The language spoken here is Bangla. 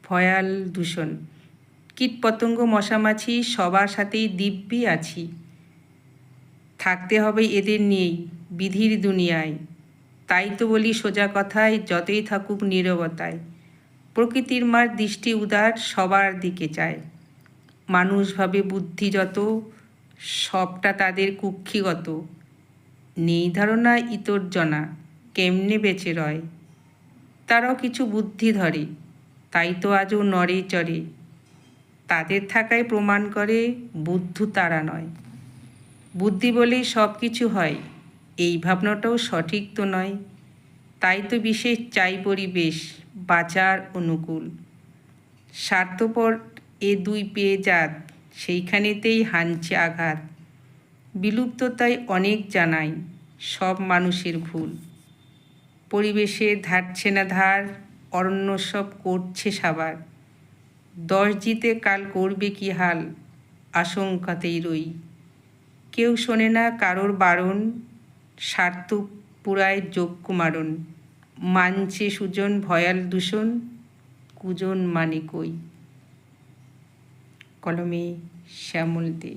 ভয়াল দূষণ। কীটপতঙ্গ মশামাছি সবার সাথেই দিব্যি আছি। থাকতে হবে এদের নিয়েই বিধির দুনিয়ায়। তাই তো বলি সোজা কথায়, যতই থাকুক নীরবতায়। প্রকৃতির মার দৃষ্টি উদার, সবার দিকে চায়। মানুষ ভাবে বুদ্ধি যত, সবটা তাদের কুক্ষিগত। নেই ধারণা ইতর্জনা, কেমনে বেঁচে রয়। তারাও কিছু বুদ্ধি ধরে, তাই তো আজও নড়ে চড়ে। তাদের থাকায় প্রমাণ করে বুদ্ধু তারা নয়। বুদ্ধি বলেই সব কিছু হয়, এই ভাবনাটাও সঠিক তো নয়। তাই তো বিশেষ চাই পরিবেশ, বাঁচার অনুকূল। স্বার্থপর এ দুই পেয়ে জাত, সেইখানেতেই হানছে আঘাত। বিলুপ্ততাই অনেক জানাই, সব মানুষের ভুল। পরিবেশে ধারছে না ধার, অরণ্য সব করছে সাবার। 10 জিতে কাল করবে কি হাল, আশঙ্কাতেই রই। কেউ শোনে না কারোর বারণ, স্বার্থ পুরায় যজ্ঞ মারণ। মানছে সুজন ভয়াল দূষণ, কুজন মানে কই। কলমে শ্যামল দে।